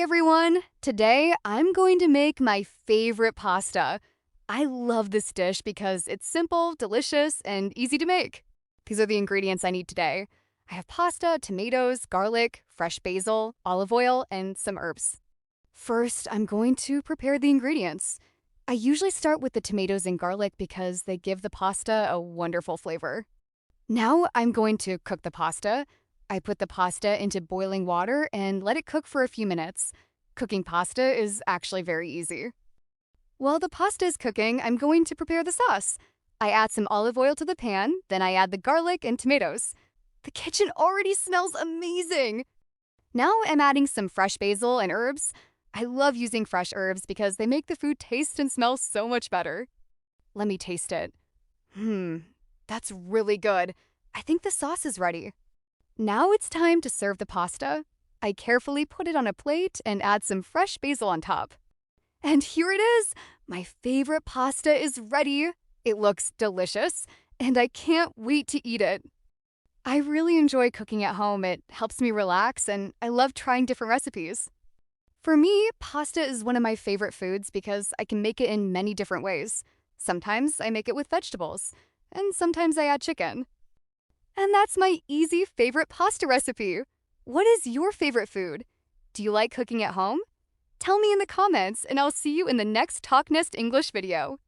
everyone! Today, I'm going to make my favorite pasta. I love this dish because it's simple, delicious, and easy to make. These are the ingredients I need today. I have pasta, tomatoes, garlic, fresh basil, olive oil, and some herbs. First, I'm going to prepare the ingredients. I usually start with the tomatoes and garlic because they give the pasta a wonderful flavor. Now I'm going to cook the pasta. I put the pasta into boiling water and let it cook for a few minutes. Cooking pasta is actually very easy. While the pasta is cooking, I'm going to prepare the sauce. I add some olive oil to the pan, then I add the garlic and tomatoes. The kitchen already smells amazing! Now I'm adding some fresh basil and herbs. I love using fresh herbs because they make the food taste and smell so much better. Let me taste it. That's really good. I think the sauce is ready. Now it's time to serve the pasta. I carefully put it on a plate and add some fresh basil on top. And here it is! My favorite pasta is ready. It looks delicious, and I can't wait to eat it. I really enjoy cooking at home. It helps me relax, and I love trying different recipes. For me, pasta is one of my favorite foods because I can make it in many different ways. Sometimes I make it with vegetables, and sometimes I add chicken. And that's my easy favorite pasta recipe. What is your favorite food? Do you like cooking at home? Tell me in the comments, and I'll see you in the next Talk Nest English video.